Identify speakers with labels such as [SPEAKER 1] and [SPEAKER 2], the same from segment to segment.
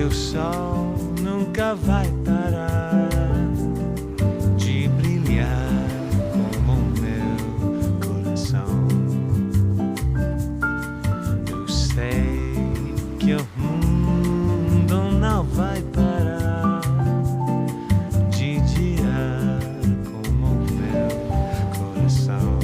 [SPEAKER 1] que o sol nunca vai parar de brilhar como o meu coração. Eu sei que o mundo não vai parar de girar como o meu coração.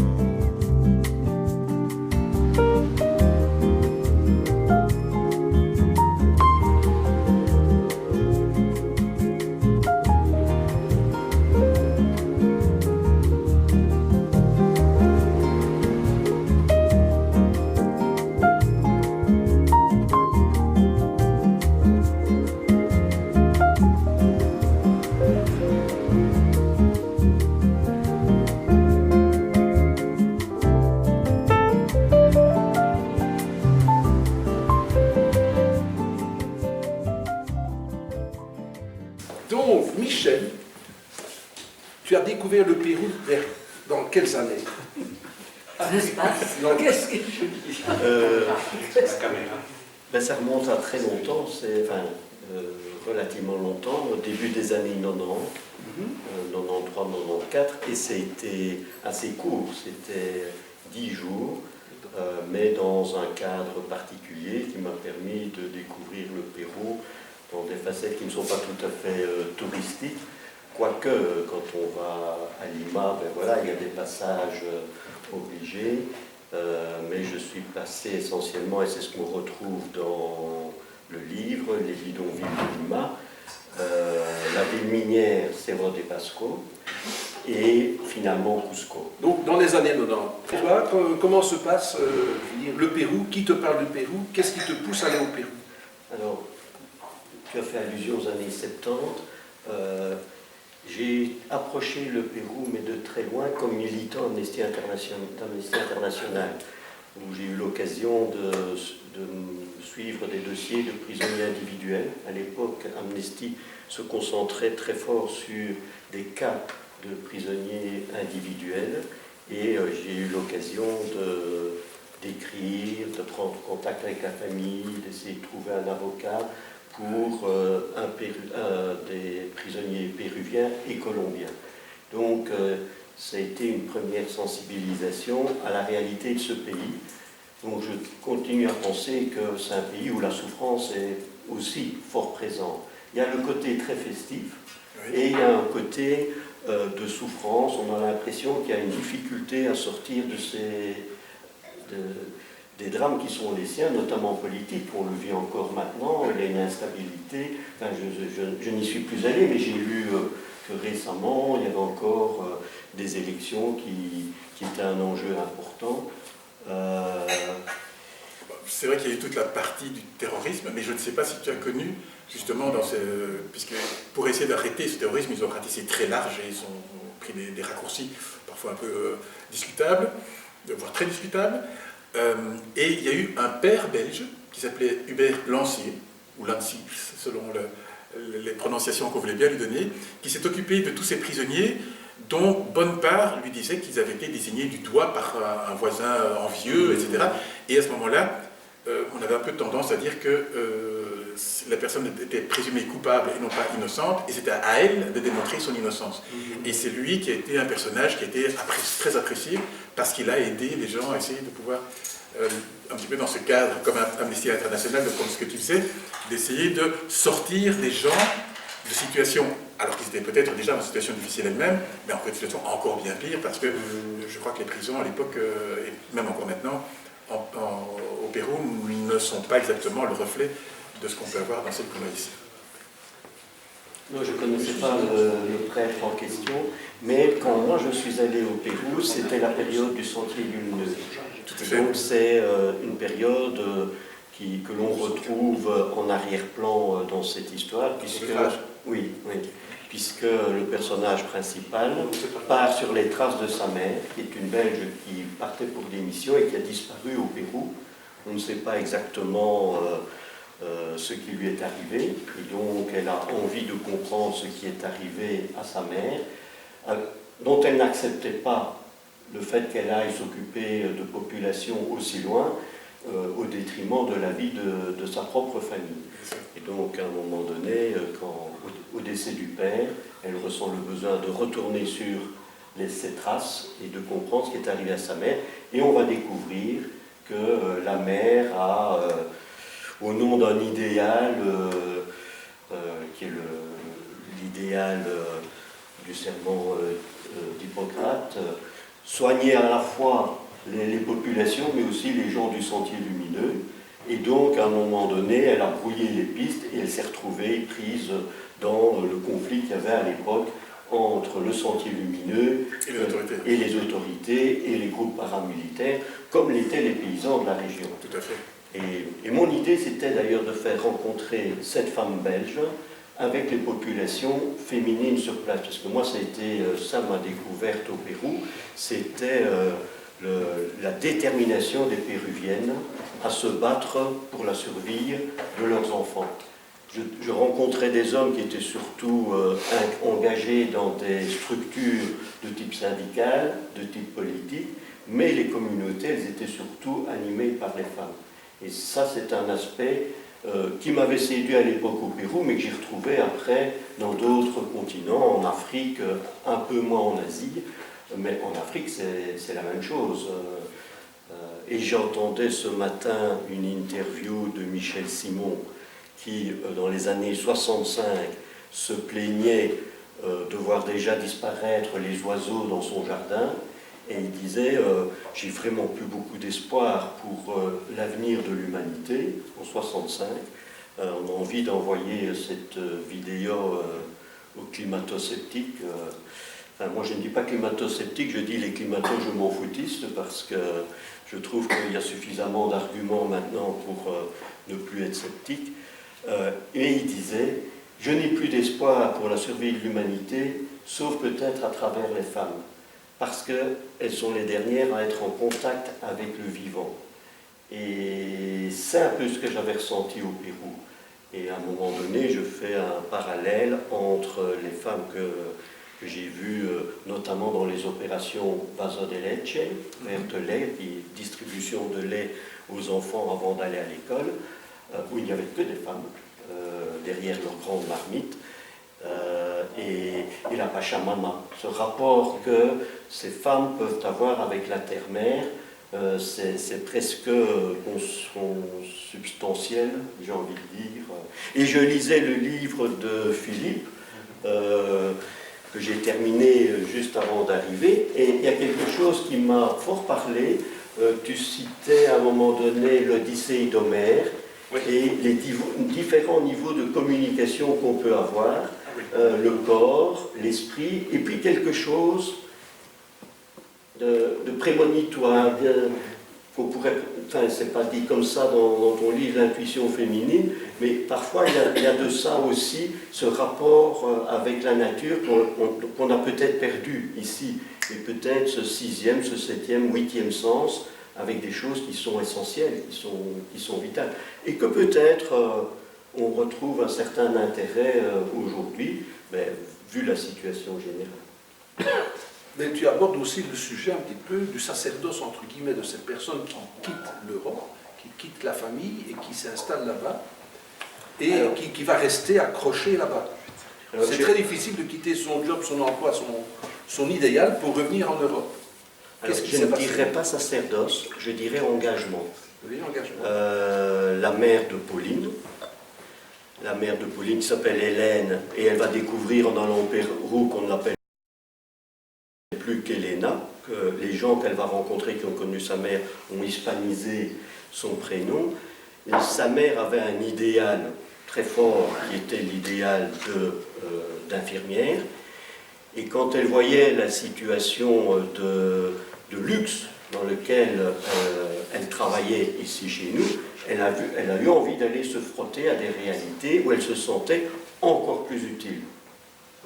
[SPEAKER 2] Donc, Michel, tu as découvert le Pérou dans quelles années?
[SPEAKER 3] Qu'est-ce que je dis
[SPEAKER 4] La caméra. Ben, ça remonte à très longtemps, relativement longtemps, au début des années 90, 93, 94, et c'était assez court, c'était 10 jours, mais dans un cadre particulier qui m'a permis de découvrir le Pérou dans des facettes qui ne sont pas tout à fait touristiques, quoique quand on va à Lima, ben voilà, il y a des passages obligés, mais je suis passé essentiellement, et c'est ce qu'on retrouve dans le livre, les bidonvilles de Lima, la ville minière Cerro de Pasco et finalement Cusco.
[SPEAKER 2] Donc, dans les années 90. Toi, comment se passe le Pérou? Qui te parle du Pérou? Qu'est-ce qui te pousse à aller au Pérou?
[SPEAKER 4] Alors, tu as fait allusion aux années 70. J'ai approché le Pérou, mais de très loin, comme militant d'Amnesty International, où j'ai eu l'occasion de suivre des dossiers de prisonniers individuels. À l'époque, Amnesty se concentrait très fort sur des cas de prisonniers individuels, et j'ai eu l'occasion d'écrire, de prendre contact avec la famille, d'essayer de trouver un avocat pour des prisonniers péruviens et colombiens. Donc, ça a été une première sensibilisation à la réalité de ce pays. Donc, je continue à penser que c'est un pays où la souffrance est aussi fort présente. Il y a le côté très festif, et il y a un côté de souffrance. On a l'impression qu'il y a une difficulté à sortir des drames qui sont les siens, notamment politiques. On le vit encore maintenant, il y a une instabilité. Enfin, je n'y suis plus allé, mais j'ai lu que récemment, il y avait encore des élections qui étaient un enjeu important.
[SPEAKER 5] C'est vrai qu'il y a eu toute la partie du terrorisme, mais je ne sais pas si tu as connu, justement, puisque pour essayer d'arrêter ce terrorisme, ils ont ratissé très large et ils ont pris des raccourcis parfois un peu discutables, voire très discutables. Et il y a eu un père belge qui s'appelait Hubert Lancier, ou Lancy, selon les prononciations qu'on voulait bien lui donner, qui s'est occupé de tous ces prisonniers dont bonne part lui disait qu'ils avaient été désignés du doigt par un voisin envieux, etc. Et à ce moment-là, on avait un peu tendance à dire que la personne était présumée coupable et non pas innocente, et c'était à elle de démontrer son innocence. Et c'est lui qui a été un personnage qui a été très apprécié, parce qu'il a aidé les gens à essayer de pouvoir, un petit peu dans ce cadre, comme Amnesty International, comme ce que tu faisais, d'essayer de sortir des gens de situations, alors qu'ils étaient peut-être déjà dans une situation difficile elle-même, mais en fait, une situation encore bien pire, parce que je crois que les prisons à l'époque, et même encore maintenant, au Pérou, ne sont pas exactement le reflet de ce qu'on peut avoir dans celle qu'on a ici.
[SPEAKER 4] Non, je ne connaissais pas le prêtre en question, mais quand moi je suis allé au Pérou, c'était la période du Sentier lumineux. Donc c'est une période que l'on retrouve en arrière-plan dans cette histoire, puisque le personnage principal part sur les traces de sa mère, qui est une Belge qui partait pour des missions et qui a disparu au Pérou. On ne sait pas exactement ce qui lui est arrivé, et donc elle a envie de comprendre ce qui est arrivé à sa mère, dont elle n'acceptait pas le fait qu'elle aille s'occuper de populations aussi loin, au détriment détriment de la vie de sa propre famille. Et donc, à un moment donné, au décès du père, elle ressent le besoin de retourner sur ses traces et de comprendre ce qui est arrivé à sa mère. Et on va découvrir que la mère a, au nom d'un idéal, qui est l'idéal du serment d'Hippocrate, soigné à la fois les populations, mais aussi les gens du sentier lumineux. Et donc, à un moment donné, elle a brouillé les pistes et elle s'est retrouvée prise dans le conflit qu'il y avait à l'époque entre le sentier lumineux et les autorités et les groupes paramilitaires, comme l'étaient les paysans de la région.
[SPEAKER 5] Tout à fait.
[SPEAKER 4] Et mon idée, c'était d'ailleurs de faire rencontrer cette femme belge avec les populations féminines sur place. Parce que moi, ça a été ça ma découverte au Pérou, c'était la détermination des Péruviennes à se battre pour la survie de leurs enfants. Je rencontrais des hommes qui étaient surtout engagés dans des structures de type syndical, de type politique, mais les communautés, elles étaient surtout animées par les femmes. Et ça, c'est un aspect qui m'avait séduit à l'époque au Pérou, mais que j'ai retrouvé après dans d'autres continents, en Afrique, un peu moins en Asie, mais en Afrique, c'est la même chose. Et j'entendais ce matin une interview de Michel Simon, qui, dans les années 65, se plaignait de voir déjà disparaître les oiseaux dans son jardin, et il disait j'ai vraiment plus beaucoup d'espoir pour l'avenir de l'humanité, en 65. On a envie d'envoyer cette vidéo aux climato-sceptiques. Enfin, moi je ne dis pas climato-sceptiques, je dis les climato-je m'en foutistes, parce que je trouve qu'il y a suffisamment d'arguments maintenant pour ne plus être sceptique. Et il disait je n'ai plus d'espoir pour la survie de l'humanité, sauf peut-être à travers les femmes, parce qu'elles sont les dernières à être en contact avec le vivant. Et c'est un peu ce que j'avais ressenti au Pérou. Et à un moment donné, je fais un parallèle entre les femmes que j'ai vues, notamment dans les opérations Vaso de Leche, verte lait, distribution de lait aux enfants avant d'aller à l'école, où il n'y avait que des femmes derrière leur grande marmite, et la Pachamama, ce rapport que ces femmes peuvent avoir avec la terre-mère, c'est presque consubstantiel, j'ai envie de dire. Et je lisais le livre de Philippe, que j'ai terminé juste avant d'arriver, et il y a quelque chose qui m'a fort parlé. Tu citais à un moment donné l'Odyssée d'Homère, oui, et les différents niveaux de communication qu'on peut avoir, le corps, l'esprit, et puis quelque chose de prémonitoire, qu'on pourrait, enfin c'est pas dit comme ça dans ton livre l'intuition féminine, mais parfois il y a de ça aussi, ce rapport avec la nature qu'on a peut-être perdu ici, et peut-être ce 6e, ce 7e, 8e sens, avec des choses qui sont essentielles, qui sont vitales, et que peut-être on retrouve un certain intérêt aujourd'hui, vu la situation générale.
[SPEAKER 2] Mais tu abordes aussi le sujet un petit peu du sacerdoce, entre guillemets, de cette personne qui quitte l'Europe, qui quitte la famille et qui s'installe là-bas, et qui va rester accroché là-bas. C'est très difficile de quitter son job, son emploi, son idéal pour revenir en Europe.
[SPEAKER 4] Alors, je ne dirais pas sacerdoce, je dirais engagement.
[SPEAKER 2] Oui, engagement.
[SPEAKER 4] La mère de Pauline, qui s'appelle Hélène, et elle va découvrir en allant au Pérou qu'on ne l'appelle plus qu'Helena, que les gens qu'elle va rencontrer qui ont connu sa mère ont hispanisé son prénom. Et sa mère avait un idéal très fort qui était l'idéal d'infirmière. Et quand elle voyait la situation de luxe dans laquelle elle travaillait ici chez nous, elle a eu envie d'aller se frotter à des réalités où elle se sentait encore plus utile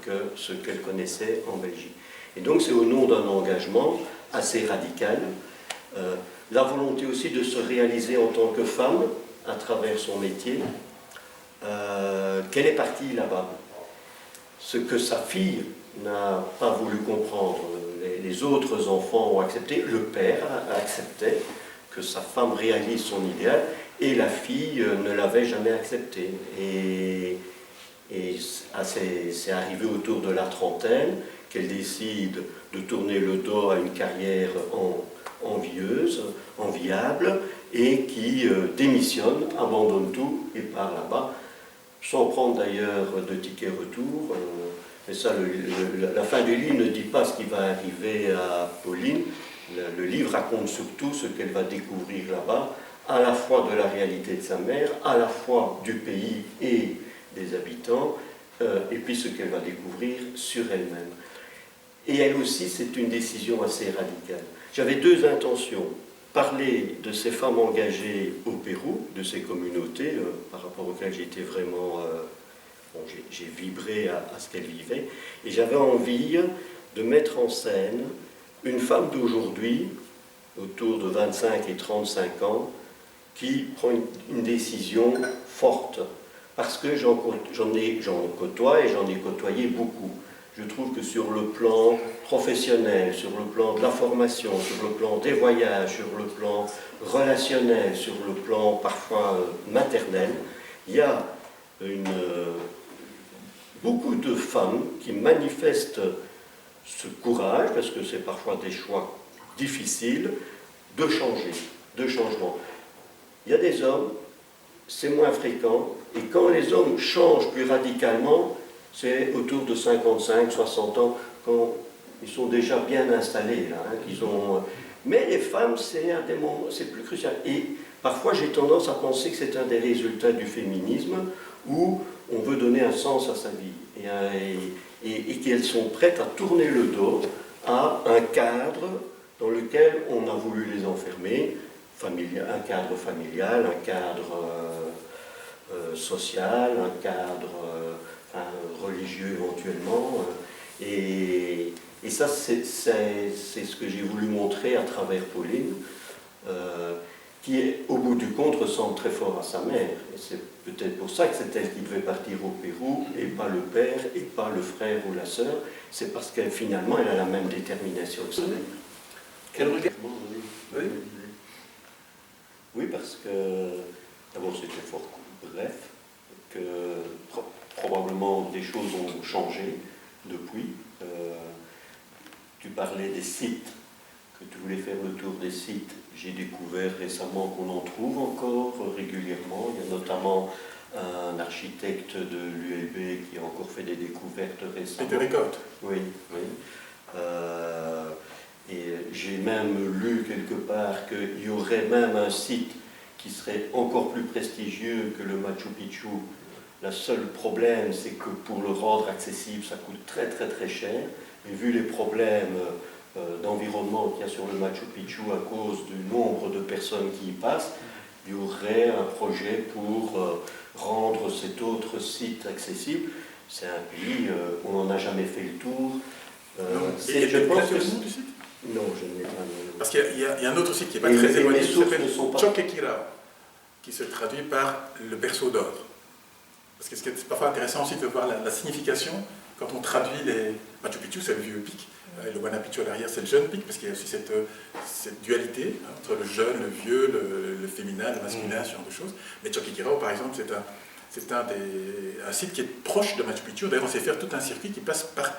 [SPEAKER 4] que ce qu'elle connaissait en Belgique. Et donc c'est au nom d'un engagement assez radical, la volonté aussi de se réaliser en tant que femme à travers son métier, qu'elle est partie là-bas. Ce que sa fille n'a pas voulu comprendre, les autres enfants ont accepté, le père acceptait, que sa femme réalise son idéal, et la fille ne l'avait jamais accepté. Et c'est arrivé autour de la trentaine qu'elle décide de tourner le dos à une carrière envieuse, enviable, et qui démissionne, abandonne tout et part là-bas, sans prendre d'ailleurs de ticket retour. Mais ça, la fin du livre ne dit pas ce qui va arriver à Pauline. Le livre raconte surtout ce qu'elle va découvrir là-bas, à la fois de la réalité de sa mère, à la fois du pays et des habitants, et puis ce qu'elle va découvrir sur elle-même. Et elle aussi, c'est une décision assez radicale. J'avais deux intentions. Parler de ces femmes engagées au Pérou, de ces communautés, par rapport auxquelles j'étais vraiment... j'ai vibré à ce qu'elles vivaient. Et j'avais envie de mettre en scène une femme d'aujourd'hui, autour de 25 et 35 ans, qui prend une décision forte. Parce que j'en côtoie et j'en ai côtoyé beaucoup. Je trouve que sur le plan professionnel, sur le plan de la formation, sur le plan des voyages, sur le plan relationnel, sur le plan parfois maternel, il y a beaucoup de femmes qui manifestent ce courage, parce que c'est parfois des choix difficiles, de changer, de changement. Il y a des hommes, c'est moins fréquent, et quand les hommes changent plus radicalement, c'est autour de 55, 60 ans, quand ils sont déjà bien installés. Là, hein, Mais les femmes, c'est plus crucial. Et parfois, j'ai tendance à penser que c'est un des résultats du féminisme, où on veut donner un sens à sa vie, et qu'elles sont prêtes à tourner le dos à un cadre dans lequel on a voulu les enfermer, un cadre familial, un cadre social, un cadre religieux éventuellement. Et ça, c'est ce que j'ai voulu montrer à travers Pauline, qui, au bout du compte, ressemble très fort à sa mère. Et c'est peut-être pour ça que c'est elle qui devait partir au Pérou, et pas le père, et pas le frère ou la sœur. C'est parce qu'elle, finalement, elle a la même détermination que sa mère.
[SPEAKER 2] Quel regard? Oui.
[SPEAKER 4] Oui, parce que, d'abord, c'était fort bref, que probablement des choses ont changé depuis. Tu parlais des sites, que tu voulais faire le tour des sites. J'ai découvert récemment qu'on en trouve encore régulièrement. Il y a notamment un architecte de l'ULB qui a encore fait des découvertes récemment.
[SPEAKER 5] Peter Ricotte.
[SPEAKER 4] Oui, oui. Et j'ai même lu quelque part qu'il y aurait même un site qui serait encore plus prestigieux que le Machu Picchu. Le seul problème, c'est que pour le rendre accessible, ça coûte très très très cher. Et vu les problèmes d'environnement qu'il y a sur le Machu Picchu à cause du nombre de personnes qui y passent, il y aurait un projet pour rendre cet autre site accessible. C'est un pays où on n'en a jamais fait le tour.
[SPEAKER 5] Je pense que le nom du site?
[SPEAKER 4] Non, je ne l'ai pas.
[SPEAKER 5] Parce qu'il y a un autre site qui n'est pas très éloigné, qui s'appelle Choquequirao, qui se traduit par le berceau d'or. Parce que c'est parfois intéressant aussi de voir la signification quand on traduit les... Machu Picchu, c'est le vieux pic, et le Huayna Picchu à l'arrière, c'est le jeune pic, parce qu'il y a aussi cette dualité entre le jeune, le vieux, le féminin, le masculin, ce genre de choses. Mais Choquequirao, par exemple, c'est un site qui est proche de Machu Picchu. D'ailleurs, on sait faire tout un circuit qui passe par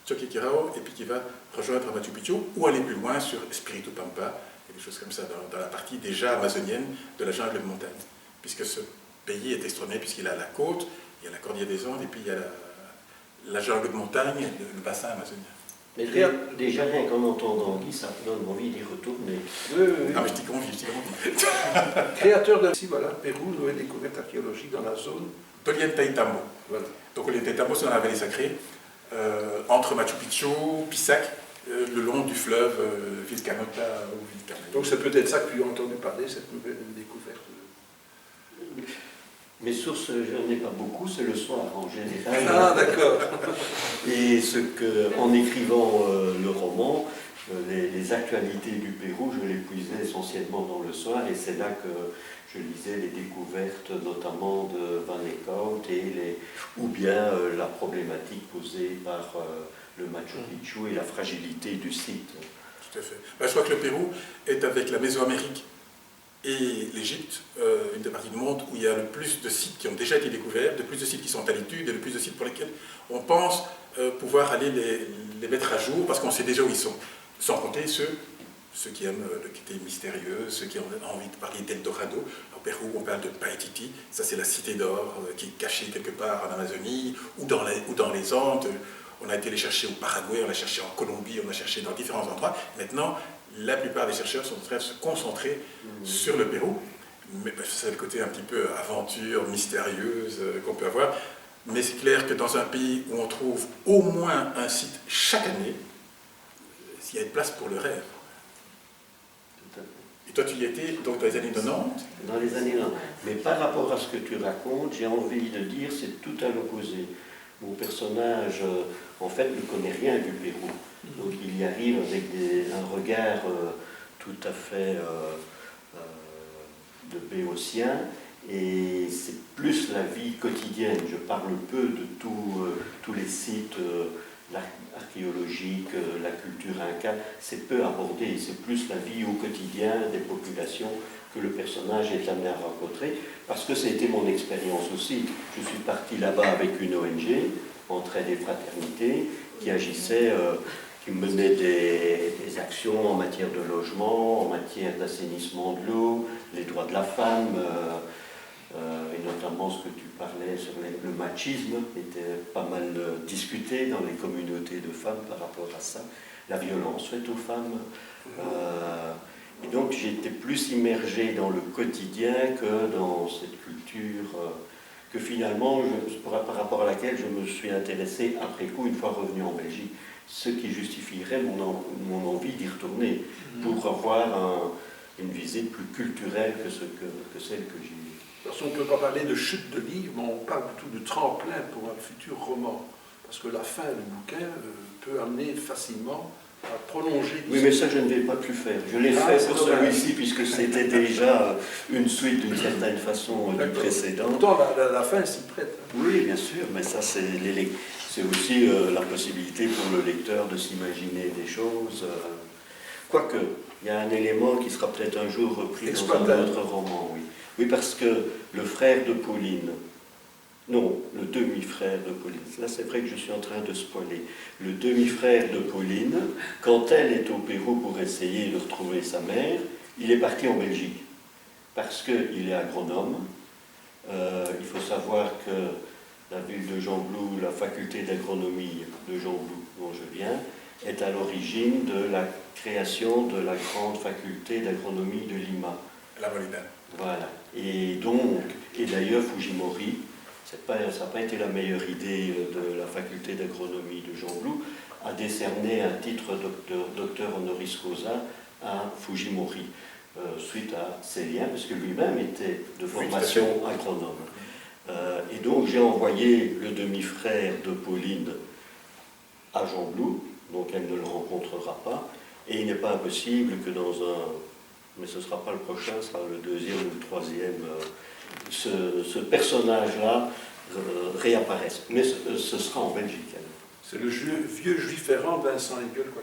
[SPEAKER 5] Choquequirao et puis qui va rejoindre Machu Picchu ou aller plus loin sur Espiritu Pampa et des choses comme ça dans la partie déjà amazonienne de la jungle de montagne, puisque ce pays est extrêmé, puisqu'il a la côte, il y a la cordillère des Andes et puis il y a la jungle de montagne, le bassin amazonien.
[SPEAKER 4] Mais déjà rien qu'en entendant Guy, ça me donne envie d'y retourner.
[SPEAKER 2] Oui.
[SPEAKER 5] Ah mais je t'y convie.
[SPEAKER 2] Créateur de... Si, voilà, Pérou, nouvelle découverte archéologique dans la zone.
[SPEAKER 5] Ollantaytambo.
[SPEAKER 2] Voilà.
[SPEAKER 5] Donc Ollantaytambo, c'est dans la vallée sacrée, entre Machu Picchu, Pisac, le long du fleuve Vilcanota ou Vilcanayo.
[SPEAKER 2] Donc c'est peut-être ça que tu as entendu parler, cette nouvelle découverte.
[SPEAKER 4] Mes sources, je n'en ai pas beaucoup, c'est le soir en général.
[SPEAKER 2] Ah, d'accord.
[SPEAKER 4] Et en écrivant le roman, les actualités du Pérou, je les puisais essentiellement dans le soir, et c'est là que je lisais les découvertes, notamment de Van Eekhout, ou bien la problématique posée par le Machu Picchu et la fragilité du site.
[SPEAKER 5] Tout à fait. Je crois que le Pérou est avec la Mésoamérique et l'Égypte, une des parties du monde où il y a le plus de sites qui ont déjà été découverts, de plus de sites qui sont à l'étude et le plus de sites pour lesquels on pense pouvoir aller les mettre à jour parce qu'on sait déjà où ils sont. Sans compter ceux qui aiment le côté mystérieux, ceux qui ont envie de parler d'Eldorado. Au Pérou, on parle de Paititi, ça c'est la cité d'or qui est cachée quelque part en Amazonie ou dans les Andes. On a été les chercher au Paraguay, on l'a cherché en Colombie, on l'a cherché dans différents endroits. Maintenant, la plupart des chercheurs sont en train de se concentrer sur le Pérou. Mais c'est le côté un petit peu aventure, mystérieuse qu'on peut avoir. Mais c'est clair que dans un pays où on trouve au moins un site chaque année, il y a une place pour le rêve. Et toi, tu y étais donc dans les années 90 ?
[SPEAKER 4] Dans les années 90. Mais par rapport à ce que tu racontes, j'ai envie de dire c'est tout à l'opposé. Mon personnage, en fait, ne connaît rien du Pérou. Donc il y arrive avec un regard tout à fait de béotien, et c'est plus la vie quotidienne. Je parle peu de tous les sites archéologiques, la culture inca, c'est peu abordé, c'est plus la vie au quotidien des populations que le personnage est amené à rencontrer, parce que ça a été mon expérience aussi. Je suis parti là-bas avec une ONG, Entraide et Fraternité, qui agissait, qui menait des actions en matière de logement, en matière d'assainissement de l'eau, les droits de la femme, et notamment ce que tu parlais sur le machisme était pas mal discuté dans les communautés de femmes par rapport à ça, la violence faite aux femmes. Et donc j'étais plus immergé dans le quotidien que dans cette culture que finalement, par rapport à laquelle je me suis intéressé après coup, une fois revenu en Belgique, ce qui justifierait mon envie d'y retourner pour avoir une visite plus culturelle que celle que j'ai eue.
[SPEAKER 2] Parce qu'on ne peut pas parler de chute de livre, mais on parle plutôt de tremplin pour un futur roman. Parce que la fin du bouquin peut amener facilement à prolonger.
[SPEAKER 4] Oui, mais ça, je ne vais pas plus faire. Je l'ai fait pour celui-ci, puisque c'était déjà une suite d'une certaine façon du précédent.
[SPEAKER 2] Pourtant, la fin s'y prête.
[SPEAKER 4] Oui, bien sûr, mais ça, c'est aussi la possibilité pour le lecteur de s'imaginer des choses. Quoique, il y a un élément qui sera peut-être un jour repris dans un autre roman, oui. Oui, parce que le frère de Pauline, non, le demi-frère de Pauline, là c'est vrai que je suis en train de spoiler, le demi-frère de Pauline, quand elle est au Pérou pour essayer de retrouver sa mère, il est parti en Belgique, parce qu'il est agronome. Il faut savoir que la ville de Gembloux, la faculté d'agronomie de Gembloux, dont je viens, est à l'origine de la création de la grande faculté d'agronomie de Lima.
[SPEAKER 5] La Molina.
[SPEAKER 4] Voilà. Et donc, et d'ailleurs Fujimori, ça n'a pas été la meilleure idée de la faculté d'agronomie de Gembloux, a décerné un titre docteur honoris causa à Fujimori, suite à ses liens, parce que lui-même était de formation agronome. Et donc j'ai envoyé le demi-frère de Pauline à Gembloux, donc elle ne le rencontrera pas, et il n'est pas impossible que dans mais ce ne sera pas le prochain, ce sera le deuxième ou le troisième, ce personnage-là réapparaisse. Mais ce sera en Belgique.
[SPEAKER 2] C'est le vieux juif errant Vincent Hegel, quoi,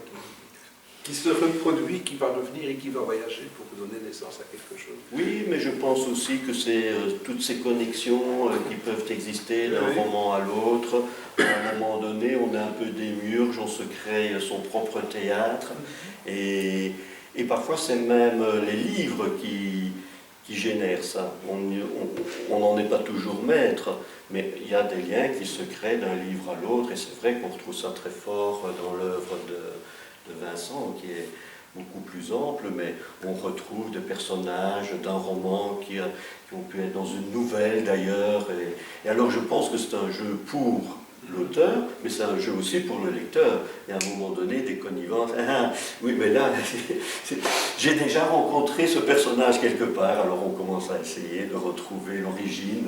[SPEAKER 2] qui se reproduit, qui va revenir et qui va voyager pour donner naissance à quelque chose.
[SPEAKER 4] Oui, mais je pense aussi que c'est toutes ces connexions qui peuvent exister d'un roman à l'autre. À un moment donné, on a un peu démiurge, on se crée son propre théâtre. Et parfois, c'est même les livres qui génèrent ça. On n'en est pas toujours maître, mais il y a des liens qui se créent d'un livre à l'autre, et c'est vrai qu'on retrouve ça très fort dans l'œuvre de Vincent, qui est beaucoup plus ample, mais on retrouve des personnages d'un roman qui ont pu être dans une nouvelle d'ailleurs. Et alors je pense que c'est un jeu pour l'auteur, mais c'est un jeu aussi pour le lecteur. Et à un moment donné, des connivences. Ah, oui, mais là, j'ai déjà rencontré ce personnage quelque part, alors on commence à essayer de retrouver l'origine,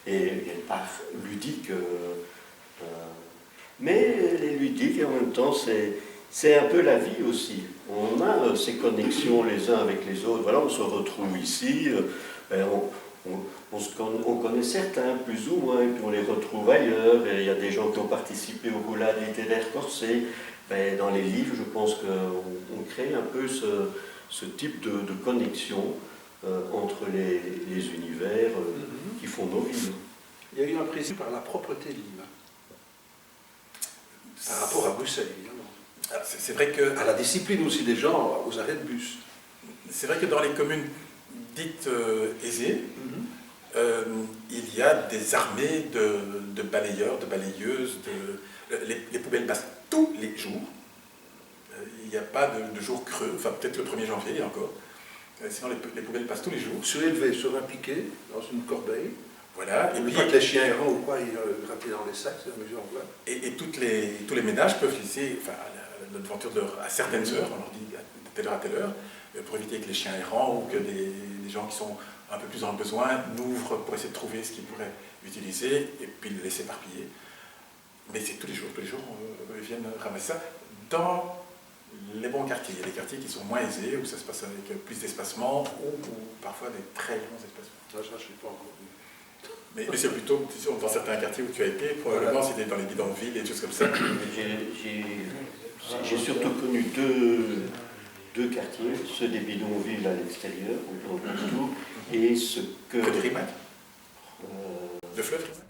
[SPEAKER 4] et par ludique. Mais les ludiques, et en même temps, c'est un peu la vie aussi. On a ces connexions les uns avec les autres. Voilà, on se retrouve ici. On connaît certains, plus ou moins, et puis on les retrouve ailleurs. Et il y a des gens qui ont participé au roulade littéraire corsé. Dans les livres, je pense qu'on crée un peu ce type de connexion entre les univers qui font nos vies.
[SPEAKER 2] Il y a eu un principe par la propreté de Lima, par rapport à Bruxelles, évidemment.
[SPEAKER 5] C'est vrai que
[SPEAKER 2] À la discipline aussi des gens aux arrêts de bus.
[SPEAKER 5] C'est vrai que dans les communes dites aisées, il y a des armées de balayeurs, de balayeuses, les poubelles passent tous les jours. Il n'y a pas de jour creux, enfin peut-être le 1er janvier encore. Sinon les poubelles passent tous les jours.
[SPEAKER 2] Surélevé sur un piquet, dans une corbeille.
[SPEAKER 5] Voilà.
[SPEAKER 2] Et puis pas que les chiens errants ou quoi, ils grattaient dans les sacs, c'est la mesure en voit.
[SPEAKER 5] Et tous les ménages peuvent laisser enfin, la devanture à certaines heures, on leur dit à telle heure à telle heure, pour éviter que les chiens errants ou que des gens qui sont un peu plus dans le besoin n'ouvrent pour essayer de trouver ce qu'ils pourraient utiliser et puis le laisser éparpiller. Mais c'est tous les jours, ils viennent ramasser ça dans les bons quartiers. Il y a des quartiers qui sont moins aisés, où ça se passe avec plus d'espacement ou parfois des très grands espacements.
[SPEAKER 2] Ça, je ne sais pas encore.
[SPEAKER 5] Mais c'est plutôt dans certains quartiers où tu as été, probablement c'était dans les bidonvilles et des choses comme ça.
[SPEAKER 4] J'ai surtout connu deux quartiers, ceux des bidonvilles à l'extérieur, autour, et ce que...
[SPEAKER 5] Près de Rimac, de Fleuve Rimac.